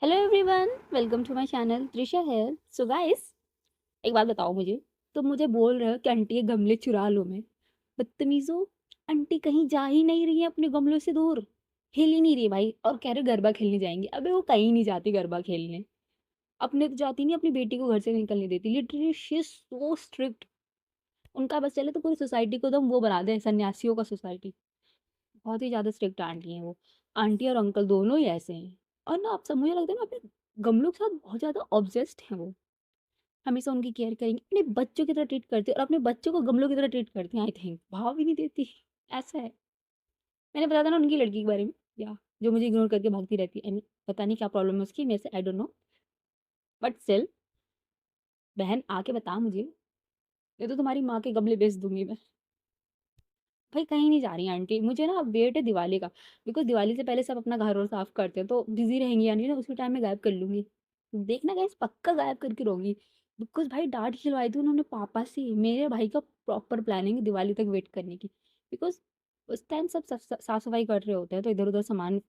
Hello everyone, welcome to my channel Trisha here. So guys, एक बात बताओ मुझे। तुम मुझे बोल रहे हो कि आंटी ये गमले चुरा लो। मैं बदतमीजो, आंटी कहीं जा ही नहीं रही है अपने गमलों से दूर। हिल ही नहीं रही भाई, और कह रहे गरबा खेलने जाएंगे। अबे वो कहीं नहीं जाती गरबा खेलने। अपने तो जाती नहीं, अपनी बेटी को घर से निकलने देती। Literally she is so strict. उनका बस चले तो पूरी सोसाइटी को दम वो बना दे, सन्यासियों का सोसाइटी। बहुत ही ज़्यादा स्ट्रिक्ट आंटी हैं वो। आंटी और अंकल दोनों ही ऐसे हैं। और ना आप सब, मुझे लगता है ना, अपने गमलों के साथ बहुत ज़्यादा ऑब्सेस्ड हैं वो। हमेशा उनकी केयर करेंगे, अपने बच्चों की तरह ट्रीट करते हैं, और अपने बच्चों को गमलों की तरह ट्रीट करते हैं। आई थिंक भाव भी नहीं देती। ऐसा है। मैंने बताया था ना उनकी लड़की के बारे में, या जो मुझे इग्नोर करके भागती रहती है। पता नहीं क्या प्रॉब्लम है उसकी मेरे से, I don't know. But still, बहन आके बता मुझे, ये तो तुम्हारी माँ के गमले बेच दूंगी मैं। भाई कहीं नहीं जा रही आंटी, मुझे ना अब वेट है दिवाली का। बिकॉज दिवाली से पहले सब अपना घर और साफ करते हैं, तो बिजी रहेंगी यानी ना, उसी टाइम में गायब कर लूंगी। देखना गाइस, पक्का गायब करके रहूंगी। बिकॉज भाई डांट खिलवाई थी उन्होंने पापा से। मेरे भाई का प्रॉपर प्लानिंग है दिवाली तक वेट करने की। बिकॉज उस टाइम सब साफ सफाई कर रहे होते हैं, तो इधर उधर सामान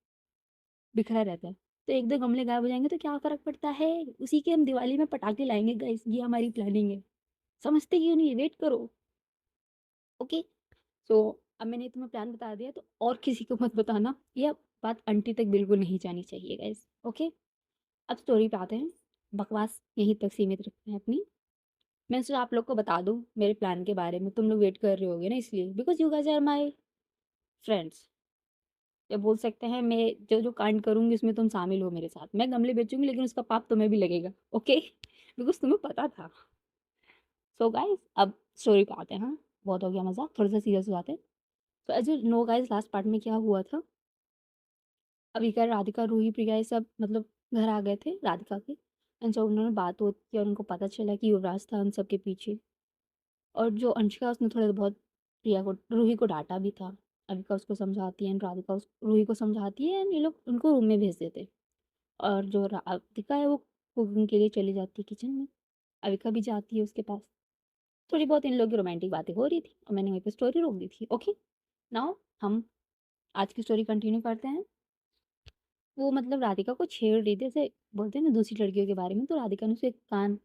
बिखरा रहता है। तो एक दो गमले गायब हो जाएंगे तो क्या फर्क पड़ता है। उसी के हम दिवाली में पटाखे लाएंगे गाइस, ये हमारी प्लानिंग है। समझते क्यों नहीं, वेट करो। ओके। सो अब मैंने तुम्हें प्लान बता दिया, तो और किसी को मत बताना। ये बात आंटी तक बिल्कुल नहीं जानी चाहिए गाइस। ओके। अब स्टोरी पे आते हैं। बकवास यहीं तक सीमित रखते हैं अपनी। मैं सिर्फ आप लोग को बता दूं मेरे प्लान के बारे में, तुम लोग वेट कर रहे होगे ना, इसलिए because you guys are my friends. या बोल सकते हैं, मैं जो जो कांड करूंगी उसमें तुम शामिल हो मेरे साथ। मैं गमले बेचूंगी, लेकिन उसका पाप तुम्हें भी लगेगा। ओके। बिकॉज तुम्हें पता था। सो गाइस, अब स्टोरी पे आते हैं। हाँ, बहुत हो गया मजाक, थोड़ा सा सीरियस हो जाते हैं। तो as you know guys, last part में क्या हुआ था। अविका, राधिका, रूही, प्रिया, ये सब मतलब घर आ गए थे राधिका के। एंड जब उन्होंने बात होती की और उनको पता चला कि युवराज था उन सबके पीछे। और जो अंशिका, उसने थोड़ा बहुत प्रिया को, रूही को डांटा भी था। अविका उसको समझाती है, एंड राधिका उस रूही को समझाती है, एंड ये लोग उनको रूम में भेज देते। और जो राधिका है वो कुकिंग के लिए चली जाती है किचन में। अविका भी जाती है उसके पास। थोड़ी बहुत इन लोग की रोमांटिक बातें हो रही थी, और मैंने वहीं पे स्टोरी रोक दी थी। ओके। नाउ हम आज की स्टोरी कंटिन्यू करते हैं। वो मतलब राधिका को छेड़ रही थी, ऐसे बोलते हैं ना दूसरी लड़कियों के बारे में, तो राधिका ने उसे कान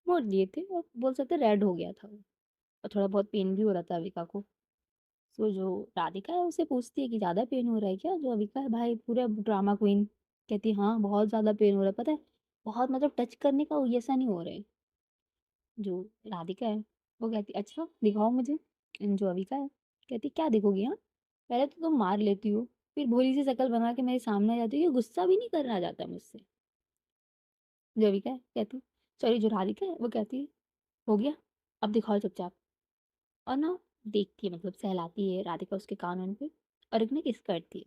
मोड़ दिए थे, और बोल सकते रेड हो गया था वो। और थोड़ा बहुत पेन भी हो रहा था अविका को। तो जो राधिका है उसे पूछती है कि ज़्यादा पेन हो रहा है क्या। जो अविका है भाई, पूरा ड्रामा क्वीन, कहती है हाँ बहुत ज़्यादा पेन हो रहा है, पता है। बहुत मतलब टच करने का ये ऐसा नहीं हो रहा है। जो राधिका है वो कहती अच्छा दिखाओ मुझे। जो अविका है कहती क्या दिखोगी, हाँ। पहले तो तुम मार लेती हो, फिर भोली सी शक्ल बना के मेरे सामने आ जाती हो, ये गुस्सा भी नहीं करना जाता मुझसे। जो अविका है कहती, सॉरी जो राधिका है वो कहती है हो गया, अब दिखाओ चुपचाप। और ना देखती है, मतलब सहलाती है राधिका उसके कान पे। और एक ना किस करती है।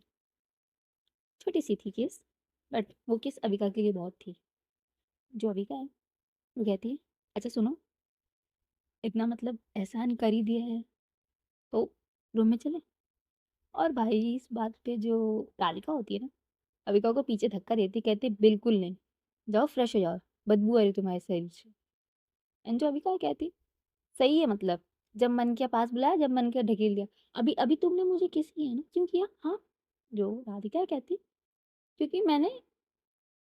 छोटी सी थी किस, बट वो किस अविका के लिए बहुत थी। जो अविका है वो कहती है अच्छा सुनो, इतना मतलब एहसान कर ही दिया है, तो रूम में चले। और भाई इस बात पे जो राधिका होती है ना, अविका को पीछे धक्का देती, कहती बिल्कुल नहीं, जाओ फ्रेश हो जाओ, बदबू आ रही तुम्हारे शरीर से। एंड जो अविका कहती सही है, मतलब जब मन किया पास बुलाया, जब मन किया ढकेल दिया। अभी अभी तुमने मुझे किस किया है ना, क्यों किया, हाँ। जो राधिका कहती क्योंकि मैंने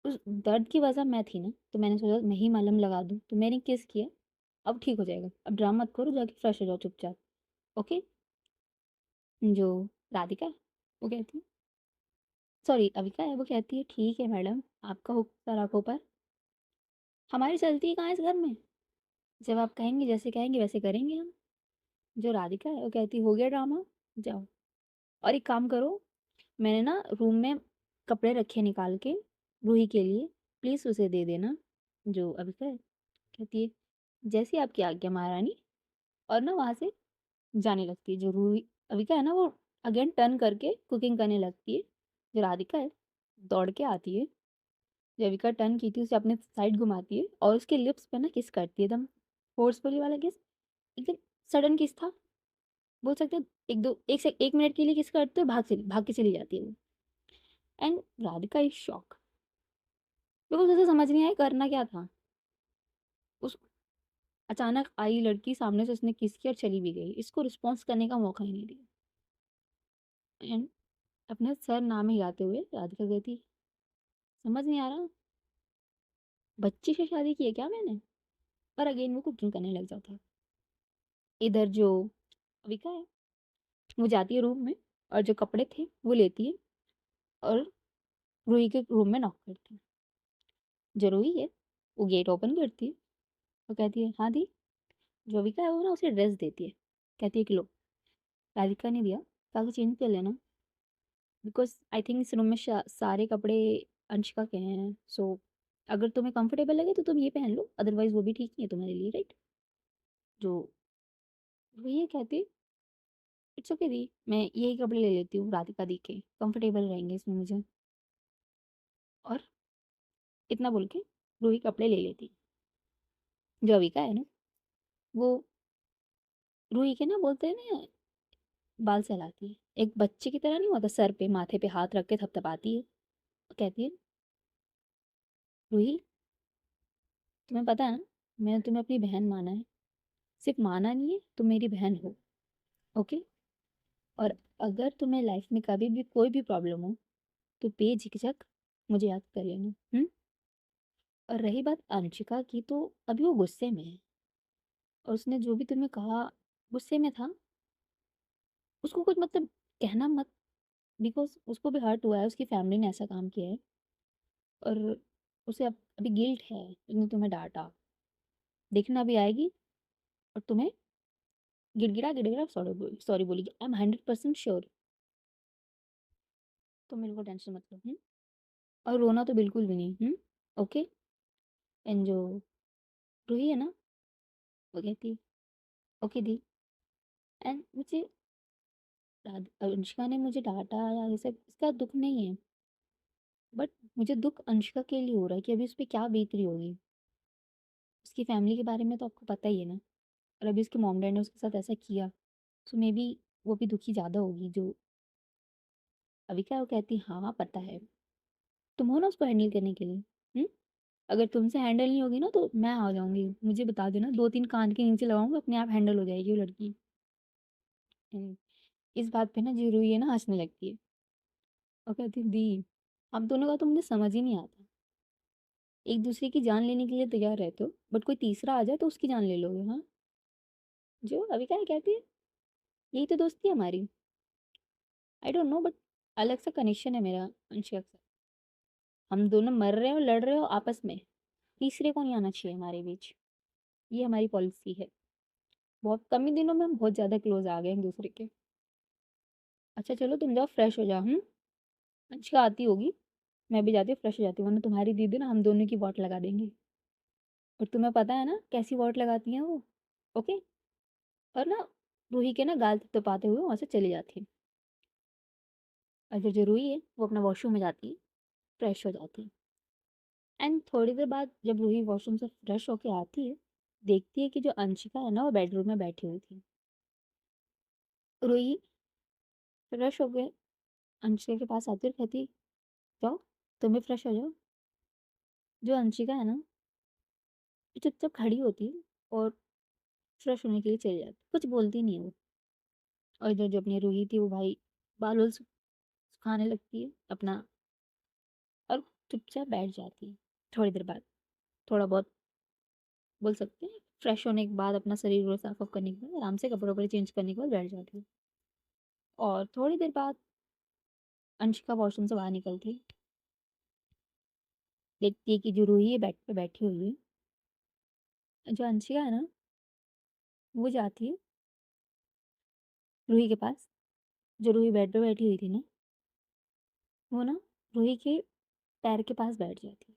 उस दर्द की वजह मैं थी ना, तो मैंने सोचा मैं ही मलहम लगा दूं, तो मैंने किस किया। अब ठीक हो जाएगा, अब ड्रामा मत करो, जाके फ्रेश हो जाओ चुपचाप। ओके। जो राधिका है वो कहती है, सॉरी अविका है वो कहती है ठीक है मैडम, आपका हुक्म सर आंखों पर। हमारी चलती है कहाँ इस घर में। जब आप कहेंगे, जैसे कहेंगे वैसे करेंगे हम। जो राधिका है वो कहती हो गया ड्रामा, जाओ। और एक काम करो, मैंने ना रूम में कपड़े रखे निकाल के रूही के लिए, प्लीज़ उसे दे देना। जो अविका है कहती है जैसी आपकी आज्ञा महारानी। और ना वहाँ से जाने लगती है। जो रूही अविका है ना, वो अगेन टर्न करके कुकिंग करने लगती है। जो राधिका है दौड़ के आती है। जो अविका टर्न की थी उसे अपने साइड घुमाती है, और उसके लिप्स पे ना किस करती है, एकदम फोर्सफुली वाला किस। एकदम सडन किस था, बोल सकते हैं। एक दो एक से 1 मिनट के लिए किस करते हो, भाग के चली जाती है वो। And Radhika is shock, because उसे समझ नहीं आया करना क्या था। उस अचानक आई लड़की सामने से, उसने किस किया और चली भी गई, इसको रिस्पॉन्स करने का मौका ही नहीं दिया। एंड अपने सर नाम हिलाते हुए राधिका गई थी, समझ नहीं आ रहा, बच्ची से शादी की है क्या मैंने? और अगेन वो कुकिंग करने लग जाता है। इधर जो अविका है, वो जाती है रूम में और जो कपड़े थे वो लेती है और रूही के रूम में नॉक करती है। जो रूही है वो गेट ओपन करती है और कहती है हाँ दी। जो अविका है वो ना उसे ड्रेस देती है, कहती है कि लो। राधिका ने दिया, कहा कि चेंज कर लेना, बिकॉज आई थिंक इस रूम में सारे कपड़े अंशिका के हैं, सो अगर तुम्हें कंफर्टेबल लगे तो तुम ये पहन लो, अदरवाइज वो भी ठीक नहीं है तुम्हारे लिए, राइट? जो रूही है कहती इट्स ओके दी, मैं यही कपड़े ले लेती हूँ राधिका दी के, कंफर्टेबल रहेंगे इसमें मुझे। और इतना बोल के रूही कपड़े ले लेती। जो अविका है ना, वो रूही के ना बोलते हैं ना, बाल सहलाती है, एक बच्चे की तरह नहीं होता, सर पे माथे पे हाथ रख के थपथपाती है। कहती है रूही, तुम्हें पता है ना, मैंने तुम्हें अपनी बहन माना है, सिर्फ माना नहीं है, तुम मेरी बहन हो, ओके? और अगर तुम्हें लाइफ में कभी भी कोई भी प्रॉब्लम हो तो बेझिझक मुझे याद कर लेना। और रही बात अंशिका की, तो अभी वो गुस्से में है और उसने जो भी तुम्हें कहा गुस्से में था, उसको कुछ मतलब कहना मत, बिकॉज उसको भी हर्ट हुआ है, उसकी फैमिली ने ऐसा काम किया है और उसे अब अभी गिल्ट है, उसने तुम्हें डांटा, देखना भी आएगी और तुम्हें गिड़गिड़ा गिड़गिड़ा सॉरी बोलेगी, आई एम 100% श्योर। तो मेरे को टेंशन मत लो। और रोना तो बिल्कुल भी नहीं। ओके? एंड जो रूही है ना, वो कहती ओके दी। एंड मुझे अनुष्का ने मुझे डांटा या ये सब इसका दुख नहीं है, बट मुझे दुख अनुष्का के लिए हो रहा है कि अभी उस पर क्या बीत रही होगी। उसकी फैमिली के बारे में तो आपको पता ही है ना, और अभी उसके मॉम डैड ने उसके साथ ऐसा किया, तो मे बी वो भी दुखी ज़्यादा होगी। जो अभी क्या वो कहती हाँ पता है, तुम हो ना उसको हैंडल करने के लिए। हम्म अगर तुमसे हैंडल नहीं होगी ना तो मैं आ जाऊंगी, मुझे बता देना, दो तीन कान के नीचे लगाऊंगी, अपने आप हैंडल हो जाएगी वो लड़की। And इस बात पे ना जी रुई है ना हंसने लगती है और कहती दी, हम दोनों का तो मुझे समझ ही नहीं आता, एक दूसरे की जान लेने के लिए तैयार रहते हो, बट कोई तीसरा आ जाए तो उसकी जान ले लोगे, हाँ? जो अभी क्या कहती है, यही तो दोस्ती है हमारी। आई डोंट नो, बट अलग सा कनेक्शन है मेरा अंशिका के साथ, हम दोनों मर रहे हो लड़ रहे हो आपस में, तीसरे को नहीं आना चाहिए हमारे बीच, ये हमारी पॉलिसी है। बहुत कम ही दिनों में हम बहुत ज़्यादा क्लोज आ गए एक दूसरे के। अच्छा चलो तुम जाओ फ्रेश हो जाओ। अंशिका आती होगी, मैं भी जाती हूँ फ्रेश हो जाती हूँ, वरना तुम्हारी दीदी ना हम दोनों की वॉट लगा देंगी, और तुम्हें पता है ना कैसी वॉट लगाती हैं वो। ओके? और ना रूही के ना गाल थपथपाते हुए वहाँ से चली जाती है। और जो रूही है वो अपना वॉशरूम में जाती है, फ्रेश हो जाती है। एंड थोड़ी देर बाद जब रूही वॉशरूम से फ्रेश होके आती है, देखती है कि जो अंशिका है ना वो बेडरूम में बैठी हुई थी। रूही फ्रेश हो गए अंशिका के पास आती है और कहती जाओ तुम भी फ्रेश हो जाओ। जो अंशिका है ना, वो चुपचाप खड़ी होती है और फ्रेश होने के लिए चली जाती, कुछ बोलती नहीं है वो। और इधर जो अपनी रूही थी वो भाई बाल वाल सुखाने लगती है अपना, और चुपचाप बैठ जाती है। थोड़ी देर बाद, थोड़ा बहुत बोल सकते हैं, फ्रेश होने के बाद अपना शरीर वो साफ ऑफ करने के बाद आराम से कपड़े वपड़े चेंज करने के बाद बैठ जाती है। और थोड़ी देर बाद अंशिका वॉशरूम से बाहर निकलती है, देखती है कि जो रूही है बेड पे बैठी हुई है। जो अंशिका है ना, वो जाती है रूही के पास, जो रूही बेड पे बैठी हुई थी ना, वो ना रूही के पैर के पास बैठ जाती है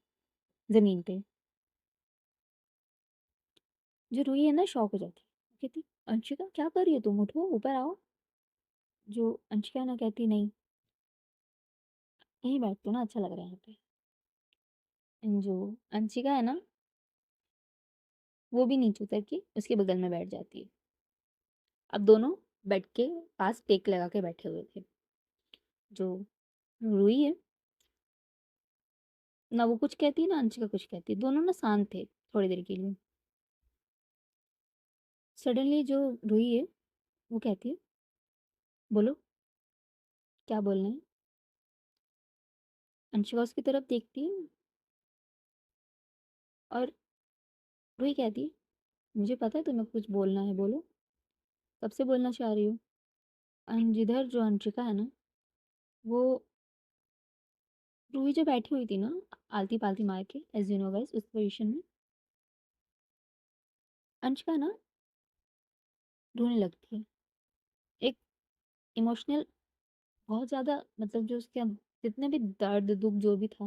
जमीन पे। जो रूही है ना शॉक हो जाती है, कहती अंशिका क्या कर रही हो तुम, उठो ऊपर आओ। जो अंशिका ना कहती नहीं, यहीं बैठती हूँ ना, अच्छा लग रहा है यहाँ पे। जो अंशिका है ना, वो भी नीचे उतर के उसके बगल में बैठ जाती है। अब दोनों बेड के पास टेक लगा के बैठे हुए थे। जो रूही है ना, वो कुछ कहती है ना अंशिका कुछ कहती है, दोनों ना शांत थे थोड़ी देर के लिए। सडनली जो रूही है वो कहती है बोलो क्या बोलना है। अंशिका उसकी तरफ देखती है और रूही कहती है, मुझे पता है तुम्हें कुछ बोलना है, बोलो। कब से बोलना चाह रही हो? जिधर जो अंशिका है ना, वो रूही जो बैठी हुई थी ना, आलती पालती मार के, एज यू नो गाइस, उस पोजीशन में अंशिका ना रोने लगती है। एक इमोशनल, बहुत ज़्यादा, मतलब जो उसके जितने भी दर्द दुख जो भी था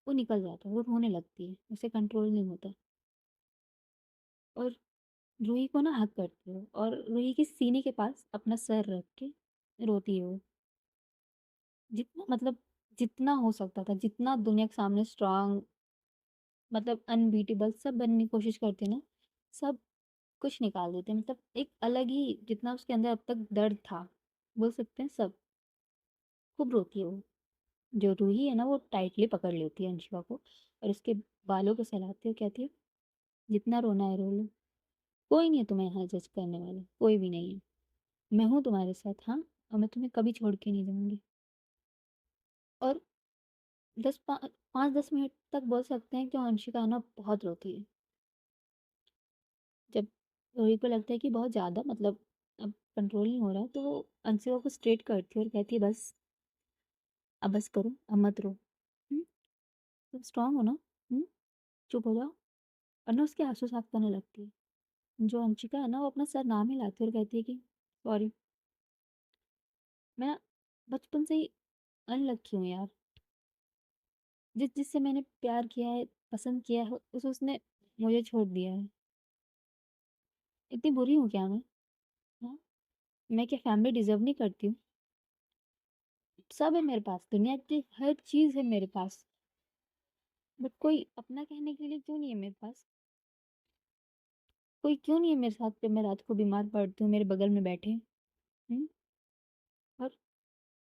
वो निकल जाता है, वो रोने लगती है, उसे कंट्रोल नहीं होता। और रूही को ना हक करती है और रूही के सीने के पास अपना सर रख के रोती है वो। जितना मतलब जितना हो सकता था, जितना दुनिया के सामने स्ट्रांग, मतलब अनबीटेबल सब बनने की कोशिश करते ना, सब कुछ निकाल देते, मतलब एक अलग ही, जितना उसके अंदर अब तक दर्द था, बोल सकते हैं सब। खूब रोती है वो। जो रूही है ना, वो टाइटली पकड़ लेती है अंशिका को और उसके बालों को सहलाती है, कहती है, जितना रोना है रो लो, कोई नहीं है तुम्हें यहाँ जज करने वाला, कोई भी नहीं है। मैं हूँ तुम्हारे साथ, हाँ, और मैं तुम्हें कभी छोड़ के नहीं जाऊंगी। और 5-10 मिनट तक बोल सकते हैं कि अंशिका ना बहुत रोती है। जब रोही को लगता है कि बहुत ज़्यादा, मतलब अब कंट्रोल नहीं हो रहा, तो वो अंशिका को स्ट्रेट करती है और कहती है, बस, अब बस करो, अब मत रो। तुम स्ट्रांग हो ना। हम्म, चुप हो जाओ। और ना उसके आंसू साफ करने लगती है। जो अंशिका है ना, वो अपना सर नाम हिलाती है और कहती है कि सॉरी, मैं ना बचपन से ही अनलक्की हूँ यार। जिससे मैंने प्यार किया है, पसंद किया है, उसने मुझे छोड़ दिया है। इतनी बुरी हूँ क्या मैं? हाँ? मैं क्या फैमिली डिजर्व नहीं करती हूँ? सब है मेरे पास, दुनिया की हर चीज़ है मेरे पास, बट कोई अपना कहने के लिए क्यों नहीं है मेरे पास? कोई क्यों नहीं है मेरे साथ जब मैं रात को बीमार पड़ती हूँ, मेरे बगल में बैठे। हम्म। और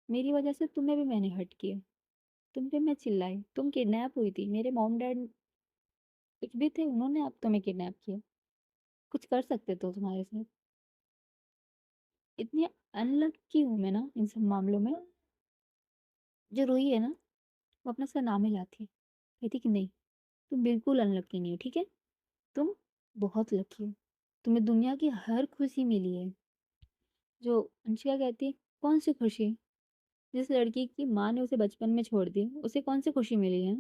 मेरी वजह से तुम्हें भी मैंने हर्ट किया। तुम पे मैं चिल्लाई, तुम किडनैप हुई थी, मेरे मॉम डैड कुछ भी थे, उन्होंने आप तुम्हें किडनैप किया। कुछ कर सकते तो तुम्हारे साथ। इतनी अनलक्की हूँ मैं ना इन सब मामलों में। जो रोई है ना, वो अपना सर नाम हिलाती है, कहती कि नहीं, तुम बिल्कुल अनलक्की नहीं हो, ठीक है? तुम बहुत लकी हो, तुम्हें दुनिया की हर खुशी मिली है। जो अंशिका कहती है, कौन सी खुशी? जिस लड़की की माँ ने उसे बचपन में छोड़ दिया, उसे कौन सी खुशी मिली है?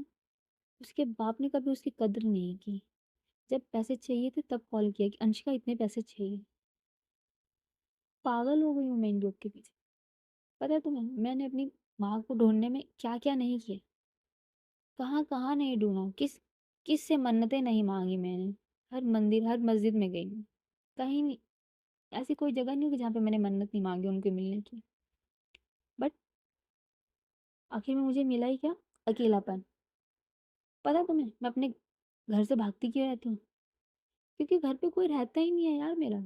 उसके बाप ने कभी उसकी कदर नहीं की। जब पैसे चाहिए थे तब कॉल किया कि अंशिका इतने पैसे चाहिए। पागल हो गई हूँ मैं इन लोग के पीछे। पता है तुम्हें, मैंने अपनी माँ को ढूंढने में क्या क्या नहीं किया, कहाँ कहाँ नहीं ढूंढा, किस से मन्नतें नहीं मांगी मैंने। हर मंदिर, हर मस्जिद में गई हूँ, कहीं नहीं, ऐसी कोई जगह नहीं होगी जहाँ पे मैंने मन्नत नहीं मांगी उनके मिलने की। बट आखिर में मुझे मिला ही क्या? अकेलापन। पता है तुम्हें, मैं अपने घर से भागती क्यों रहती हूँ? क्योंकि घर पे कोई रहता ही नहीं है यार मेरा।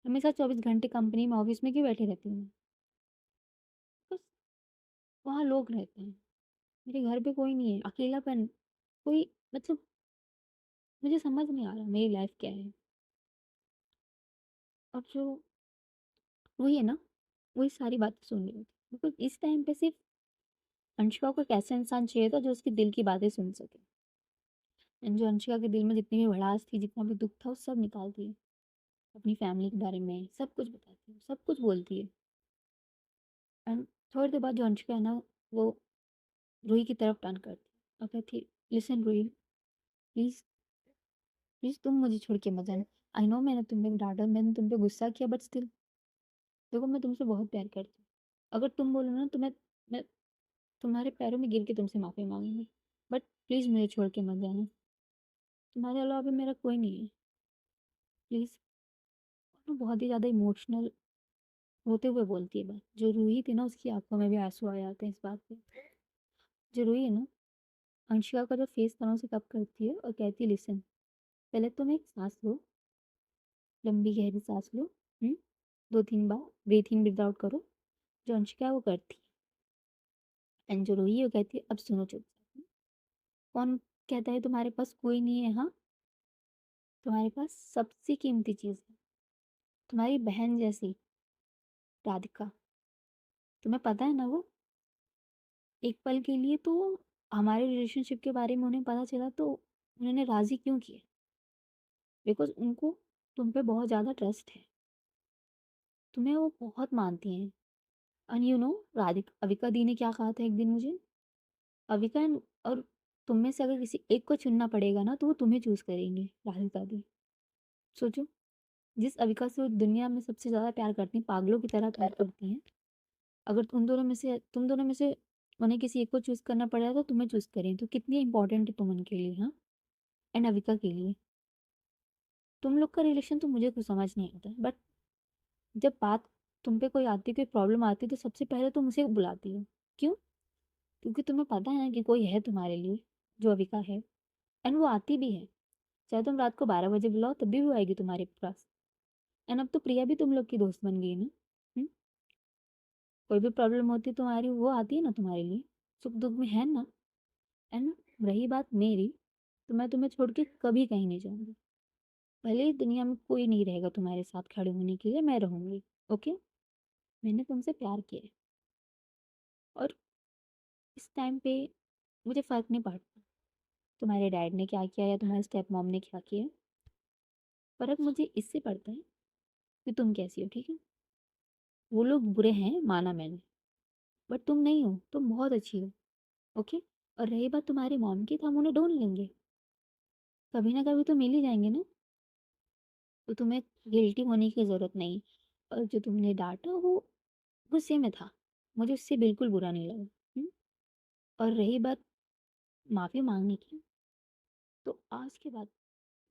हमेशा 24 घंटे कंपनी में, ऑफिस में क्यों बैठी रहती हूँ मैं? बस वहाँ लोग रहते हैं, मेरे घर पे कोई नहीं है। अकेलापन, कोई, मतलब मुझे समझ नहीं आ रहा मेरी लाइफ क्या है। और जो वही है ना, वही सारी बातें सुन रही होती, बिकॉज इस टाइम पे सिर्फ अंशिका को एक ऐसा इंसान चाहिए था जो उसके दिल की बातें सुन सके। एंड जो अंशिका के दिल में जितनी भी भड़ास थी, जितना भी दुख था, वो सब निकालती है। अपनी फैमिली के बारे में सब कुछ बताती है, सब कुछ बोलती है। एंड थोड़ी देर बाद जो अंशिका है ना, वो रूही की तरफ टर्न करती है और कहती है, लिसन रूही, प्लीज, प्लीज तुम मुझे छोड़ के मत जाना। आई नो मैंने तुम्हें डांटा, मैंने तुम पे गुस्सा किया, बट स्टिल, देखो मैं तुमसे बहुत प्यार करती हूँ। अगर तुम बोलो ना तो मैं तुम्हारे पैरों में गिर के तुमसे माफी मांगूंगी। बट प्लीज मुझे छोड़ के मत जाना, तुम्हारे अलावा अभी मेरा कोई नहीं है, प्लीज। वो बहुत ही ज्यादा इमोशनल होते हुए बोलती है बात। जो रूही थी ना, उसकी आंखों में भी आंसू आ जाते हैं इस बात पे। जो रूही है ना, अंशिका का जो फेस था ना, उसे कब करती है और कहती है, लिसन, पहले तुम एक सांस लो, लंबी गहरी सांस लो। 2-3 बार ब्रीथ इन ब्रीथ आउट करो। जो अंशिका है वो करती है। एंड जो रोही है वो कहती है, अब सुनो चुपचाप। कौन कहता है तुम्हारे पास कोई नहीं है? हाँ, तुम्हारे पास सबसे कीमती चीज़ है, तुम्हारी बहन जैसी, राधिका। तुम्हें पता है ना वो, एक पल के लिए तो हमारे रिलेशनशिप के बारे में उन्हें पता चला तो उन्होंने राज़ी क्यों किया? बिकॉज़ उनको तुम पे बहुत ज़्यादा ट्रस्ट है। तुम्हें वो बहुत मानती हैं। एंड यू नो राधिक अविका दी ने क्या कहा था एक दिन मुझे? अविका और तुम में से अगर किसी एक को चुनना पड़ेगा ना तो वो तुम्हें चूज़ करेंगे, राधिका दी। सोचो, जिस अविका से वो दुनिया में सबसे ज़्यादा प्यार करती हैं, पागलों की तरह प्यार करती हैं, अगर तुम दोनों में से उन्हें किसी एक को चूज़ करना पड़ेगा तो तुम्हें चूज़ करें, तो कितनी इंपॉर्टेंट है तुम उनके लिए, हाँ? एंड अविका के लिए। तुम लोग का रिलेशन तो मुझे कुछ समझ नहीं आता, बट जब बात तुम पे कोई आती है, कोई प्रॉब्लम आती है, तो सबसे पहले तुम उसे बुलाती हो। क्यों? क्योंकि तुम्हें पता है ना कि कोई है तुम्हारे लिए, जो अविका है, एंड वो आती भी है। चाहे तुम रात को 12 बजे बुलाओ तब भी वो आएगी तुम्हारे पास। एंड अब तो प्रिया भी तुम लोग की दोस्त बन गई है ना। हुँ? कोई भी प्रॉब्लम होती है तुम्हारी, वो आती है ना तुम्हारे लिए, सुख-दुःख में, है ना? एंड रही बात मेरी, तो मैं तुम्हें छोड़ के कभी कहीं नहीं जाऊँगी। भले ही दुनिया में कोई नहीं रहेगा तुम्हारे साथ खड़े होने के लिए, मैं रहूँगी, ओके? मैंने तुमसे प्यार किया है और इस टाइम पे मुझे फ़र्क नहीं पड़ता तुम्हारे डैड ने क्या किया या तुम्हारे स्टेप मॉम ने क्या किया। फ़र्क मुझे इससे पड़ता है कि तुम कैसी हो, ठीक है? वो लोग बुरे हैं, माना मैंने, बट तुम नहीं हो, तुम बहुत अच्छी हो, ओके? और रही बात तुम्हारी मॉम की, तो हम उन्हें ढूँढ लेंगे, कभी ना कभी तो मिल ही जाएँगे ना, तो तुम्हें गिल्टी होने की ज़रूरत नहीं। और जो तुमने डाँटा वो गुस्से में था, मुझे उससे बिल्कुल बुरा नहीं लगा, हुँ? और रही बात माफ़ी माँगने की, तो आज के बाद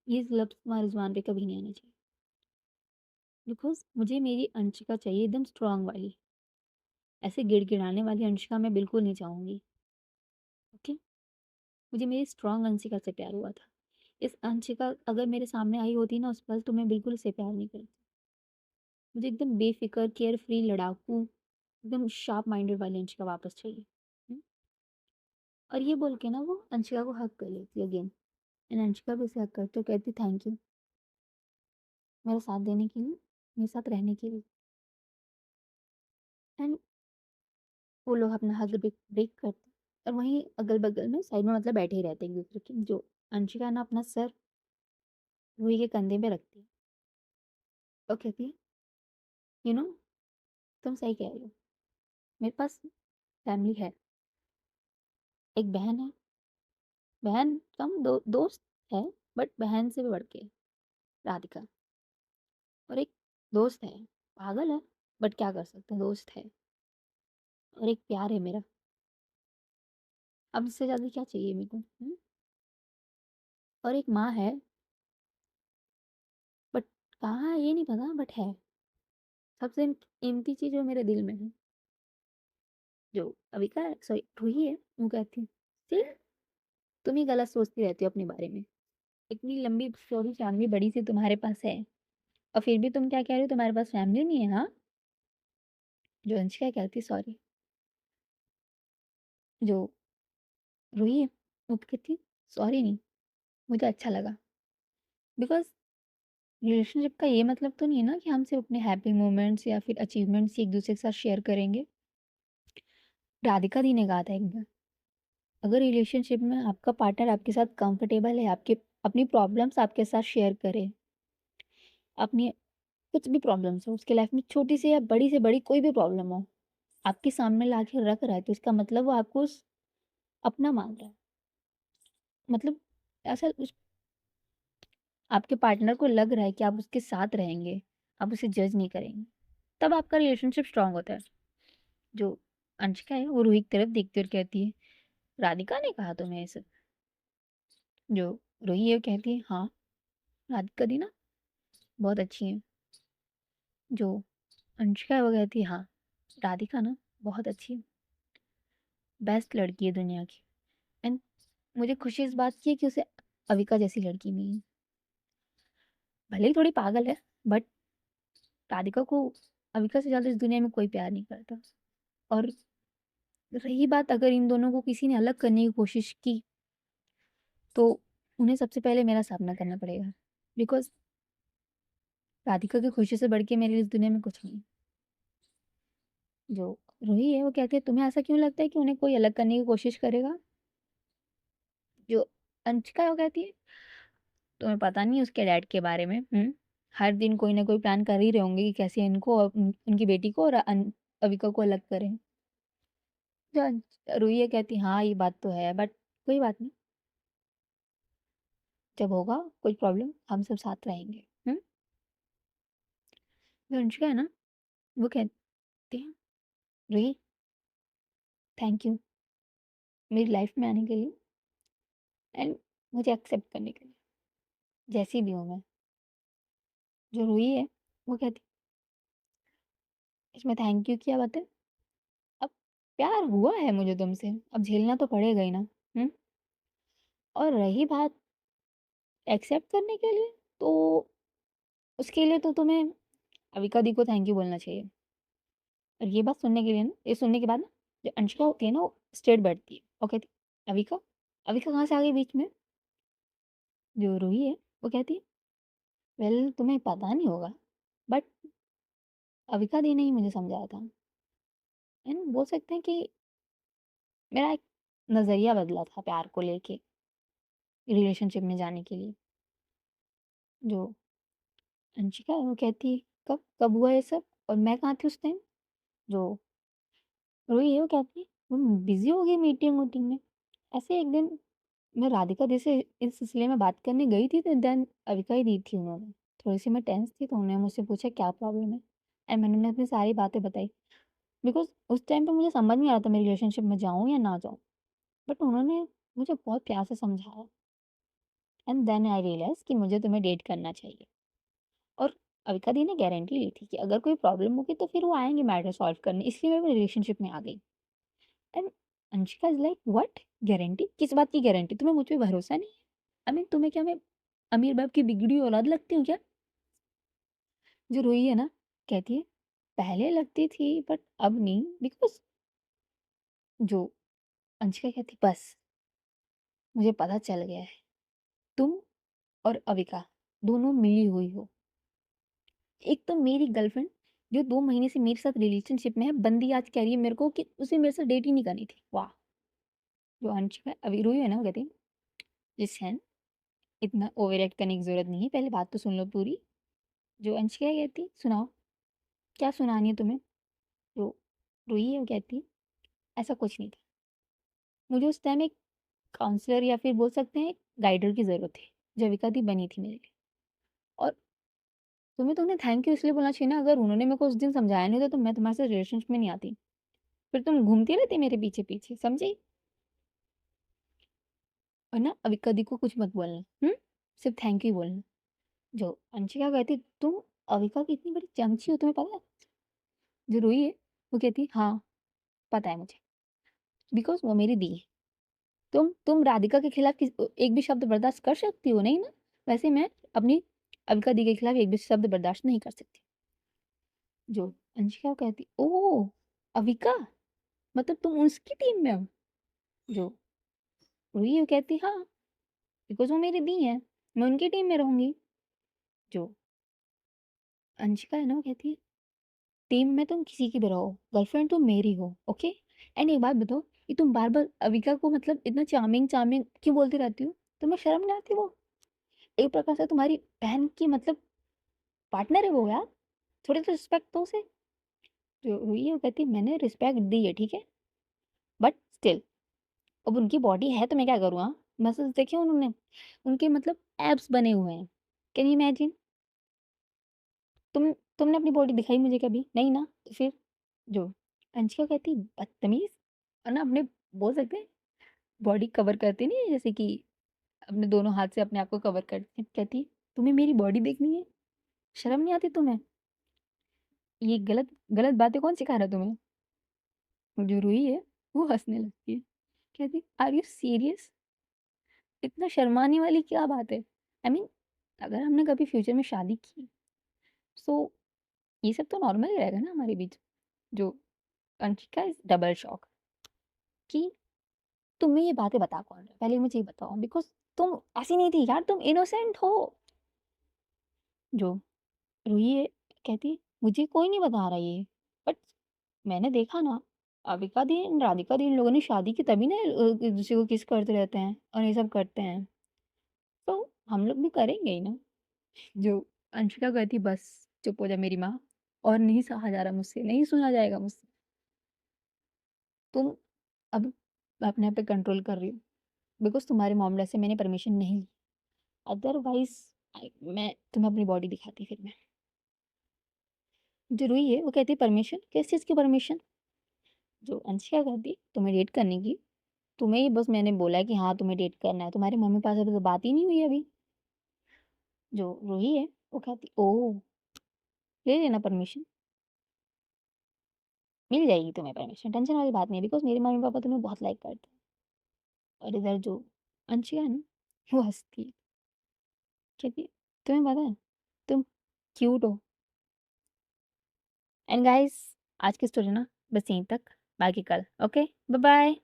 ये लफ्ज़ तुम्हारी ज़ुबान पे कभी नहीं आना चाहिए, बिकॉज़ मुझे मेरी अंशिका चाहिए एकदम स्ट्रॉन्ग वाली, ऐसे गिड़गिड़ाने वाली अंशिका मैं बिल्कुल नहीं चाहूँगी, ओके? मुझे मेरी स्ट्रॉन्ग अंशिका से प्यार हुआ था। इस अंशिका अगर मेरे सामने आई होती ना उस पल, तो मैं बिल्कुल उसे प्यार नहीं करती। मुझे एकदम बेफ़िक्र, केयर फ्री, लड़ाकू, एकदम शार्प माइंडेड वाली अंशिका वापस चाहिए। हुँ? और ये बोल के ना वो अंशिका को हग कर लेती अगेन, एंड अंशिका भी उसे हग करते हुए कहती थैंक यू मेरा साथ देने के लिए, मेरे साथ रहने के लिए। एंड वो लोग अपना हग ब्रेक ब्रेक करते हैं और वहीं अगल-बगल में साइड में मतलब बैठे ही रहते हैं एक-दूसरे के। जो अंशिका है ना अपना सर रूही के कंधे पे रखती है और कहती है, यू नो तुम सही कह रही हो, मेरे पास फैमिली है, एक बहन है, बहन कम दोस्त है, बट बहन से भी बढ़ के राधिका, और एक दोस्त है, पागल है, बट क्या कर सकते हैं, दोस्त है, और एक प्यार है मेरा। अब इससे ज़्यादा क्या चाहिए मेरे को, और एक माँ है, बट कहाँ है ये नहीं पता, बट है। सबसे कीमती चीज़ जो मेरे दिल में है, जो अविका सॉरी रूही है, वो कहती है, "सी तुम ही गलत सोचती रहती हो अपने बारे में। इतनी लंबी चौड़ी फैमिली बड़ी सी तुम्हारे पास है और फिर भी तुम क्या कह रही हो तुम्हारे पास फैमिली नहीं है, हाँ?" जो अंशिका कहती है सॉरी, जो रूही है वो कहती सॉरी नहीं, मुझे अच्छा लगा, बिकॉज़ रिलेशनशिप का ये मतलब तो नहीं है ना कि हम सिर्फ अपने हैप्पी मोमेंट्स या फिर अचीवमेंट्स ही एक-दूसरे के साथ शेयर करेंगे। राधिका दी ने कहा था एक बार, अगर रिलेशनशिप में आपका पार्टनर आपके साथ कंफर्टेबल है, आपके अपनी प्रॉब्लम्स आपके साथ शेयर करे, अपनी कुछ भी प्रॉब्लम्स हो उसके लाइफ में, छोटी से या बड़ी से बड़ी कोई भी प्रॉब्लम हो, आपके सामने लाके रख रहा है, तो इसका मतलब वो आपको अपना मान रहा है। मतलब ऐसा उस आपके पार्टनर को लग रहा है कि आप उसके साथ रहेंगे, आप उसे जज नहीं करेंगे, तब आपका रिलेशनशिप स्ट्रांग होता है। जो अंशिका है वो रूही की तरफ देखती और कहती है, राधिका ने कहा तुम्हें ये सब? जो रूही है वो कहती है, हाँ, राधिका दी ना बहुत अच्छी है। जो अंशिका है वो कहती है, हाँ, राधिका ना बहुत अच्छी है, बेस्ट लड़की है दुनिया की। एंड मुझे खुशी इस बात की है कि उसे अविका जैसी लड़की मिली है। भले ही थोड़ी पागल है, बट राधिका को अविका से ज़्यादा इस दुनिया में कोई प्यार नहीं करता। और रही बात अगर इन दोनों को किसी ने अलग करने की कोशिश की, तो उन्हें सबसे पहले मेरा सामना करना पड़ेगा, बिकॉज़ राधिका की खुशी से बढ़ के मेरे लिए इस दुनिया में कुछ नहीं। जो रूही है, वो कहती है तुम्हें ऐसा क्यों लगता है कि उन्हें कोई अलग करने की कोशिश करेगा? जो अंशिका है वो कहती है तुम्हें पता नहीं उसके डैड के बारे में, हर दिन कोई ना कोई प्लान कर ही रहे होंगे कि कैसे इनको और उनकी बेटी को और अविका को अलग करें। जो रूही है कहती हाँ ये बात तो है, बट कोई बात नहीं, जब होगा कोई प्रॉब्लम हम सब साथ रहेंगे। जो अंशिका है ना, वो कहती है रूही थैंक यू मेरी लाइफ में आने के लिए एंड मुझे एक्सेप्ट करने के लिए, जैसी भी हूँ मैं। जो रूही है वो कहती इसमें थैंक यू क्या बात है, अब प्यार हुआ है मुझे तुमसे, अब झेलना तो पड़ेगा ही ना। हम्म और रही बात एक्सेप्ट करने के लिए, तो उसके लिए तो तुम्हें अविका दी को थैंक यू बोलना चाहिए। और ये बात सुनने के लिए ना, ये सुनने के बाद ना, जो अंशिका होती है ना वो स्ट्रेट बैठती है और कहती अविका, अविका कहाँ से आ गई बीच में? जो रूही है वो कहती है वेल तुम्हें पता नहीं होगा, बट अविका दी ने ही मुझे समझाया था एंड बोल सकते हैं कि मेरा एक नज़रिया बदला था प्यार को लेके, रिलेशनशिप में जाने के लिए। जो अंशिका है वो कहती है कब कब हुआ ये सब और मैं कहाँ थी उस टाइम? जो रोई है वो कहती है वो बिजी हो गई मीटिंग वूटिंग में। ऐसे एक दिन मैं राधिका दी से इस सिलसिले में बात करने गई थी, तो देन अविका ही दी थी उन्होंने। थोड़ी सी मैं टेंस थी तो उन्होंने मुझसे पूछा क्या प्रॉब्लम है, एंड मैंने उन्हें अपनी सारी बातें बताई। बिकॉज उस टाइम पे मुझे समझ नहीं आ रहा था मैं रिलेशनशिप में जाऊँ या ना जाऊँ, बट उन्होंने मुझे बहुत प्यार से समझाया एंड देन आई रियलाइज कि मुझे तुम्हें डेट करना चाहिए। और अविका दी ने गारंटी ली थी कि अगर कोई प्रॉब्लम होगी तो फिर वो आएंगे मैटर सॉल्व करने, इसलिए मैं रिलेशनशिप में आ गई। And Anshika is like what, guarantee किस बात की गारंटी, तुम्हें मुझ पे भरोसा नहीं है? आई मीन तुम्हें क्या मैं अमीर बाप की बिगड़ी औलाद लगती हूँ क्या? जो रोई है ना कहती है पहले लगती थी बट अब नहीं, बिकॉज जो अंशिका कहती बस मुझे पता चल गया है तुम और अविका दोनों मिली हुई हो। एक तो मेरी गर्लफ्रेंड जो 2 महीने से मेरे साथ रिलेशनशिप में है, बंदी आज कह रही है मेरे को कि उसे मेरे साथ डेट ही नहीं करनी थी। वाह। जो अंशिका अभी रोई है ना वो कहती है जिसन इतना ओवर एक्ट करने की जरूरत नहीं है, पहले बात तो सुन लो पूरी। जो अंशिका कहती सुनाओ क्या सुनानी है तुम्हें? जो रोई है वो कहती ऐसा कुछ नहीं था, मुझे उस टाइम एक काउंसलर या फिर बोल सकते हैं एक गाइडर की ज़रूरत थी, जो विकादी बनी थी मेरे लिए। और तुम्हें तो उन्हें थैंक यू इसलिए बोलना चाहिए ना, अगर उन्होंने मेरे को उस दिन समझाया नहीं था तो मैं तुम्हारे साथ रिलेशनशिप में नहीं आती, फिर तुम घूमती रहती मेरे पीछे पीछे, समझी? और ना अविका को कुछ मत बोलना, सिर्फ थैंक यू बोलना। जो अंशिका कहती तुम अविका की इतनी बड़ी चमची हो, तुम्हें पता है? जो रोई है वो कहती हाँ पता है मुझे, बिकॉज वो मेरी दी है। तुम राधिका के खिलाफ एक भी शब्द बर्दाश्त कर सकती हो नहीं ना? वैसे मैं अपनी अविका दी के खिलाफ एक भी शब्द बर्दाश्त नहीं कर सकती। जो अंशिका कहती ओ अविका, मतलब तुम उसकी टीम में हो? जो रुही कहती हाँ बिकॉज वो मेरी दी है, मैं उनकी टीम में रहूंगी। जो अंशिका है ना वो कहती है टीम में तुम किसी की भी रहो, गर्लफ्रेंड तुम मेरी हो, ओके? एंड एक बात बताओ, ये तुम बार बार अविका को मतलब इतना चार्मिंग चार्मिंग क्यों बोलती रहती हो? तुम्हें शर्म नहीं आती? वो एक प्रकार से तुम्हारी बहन की मतलब पार्टनर है वो यार, थोड़ी तो रिस्पेक्ट दो उसे। जो रुई है वो कहती है मैंने रिस्पेक्ट दी है ठीक है, बट स्टिल अब उनकी बॉडी है तो मैं क्या करूँ? हाँ मसल्स देखे उन्होंने, उनके मतलब एब्स बने हुए हैं, कैन यू इमेजिन? तुमने अपनी बॉडी दिखाई मुझे कभी नहीं ना, तो फिर जो अंशिका कहती बदतमीज, और ना अपने बोल सकते हैं बॉडी कवर करते नहीं है, जैसे कि अपने दोनों हाथ से अपने आप को कवर करती कहती तुम्हें मेरी बॉडी देखनी है, शर्म नहीं आती तुम्हें? ये गलत गलत बातें कौन सिखा रहा है तुम्हें? जो रुई है वो हंसने लगती है, कहती आर यू सीरियस, इतना शर्माने वाली क्या बात है? आई मीन अगर हमने कभी फ्यूचर में शादी की सो ये सब तो नॉर्मल ही रहेगा ना हमारे बीच। जो अंशिका इज डबल शॉक कि तुम्हें ये बातें बता कौन रहा है, पहले मुझे ये बताओ, बिकॉज तुम ऐसी नहीं थी यार, तुम इनोसेंट हो। जो रूही है कहती मुझे कोई नहीं बता रहा ये, बट मैंने देखा ना अविका दी एंड राधिका दी इन लोगों ने शादी की तभी ना एक दूसरे को किस करते रहते हैं और ये सब करते हैं। तो हम लोग भी करेंगे ही ना। जो अंशिका कहती बस चुप हो जा मेरी माँ, और नहीं सहा जा रहा मुझसे, नहीं सुना जाएगा मुझसे। तुम अब अपने आप पे कंट्रोल कर रही हो बिकॉज़ तुम्हारे मामले से मैंने परमिशन नहीं ली। अदरवाइज़ मैं तुम्हें अपनी बॉडी दिखाती फिर मैं। जो रूही है वो कहती है परमिशन? किस चीज़ की परमिशन? जो अंशिका कहती तुम्हें डेट करने की, तुम्हें ही बस मैंने बोला है कि हाँ, तुम्हें डेट करना है, तुम्हारे मम्मी-पापा से तो बात ही नहीं हुई अभी। जो रूही है वो कहती ओह! ले लेना परमिशन, मिल जाएगी तुम्हें परमिशन, टेंशन वाली बात नहीं है बिकॉज़ मेरे मम्मी-पापा तुम्हें बहुत लाइक करते हैं। और इधर जो अंशिका है ना, वो हँसती है, कहती है तुम्हें पता है, तुम क्यूट हो। एंड गाइस आज की स्टोरी ना बस यहीं तक, बाकी कल। Okay, bye bye.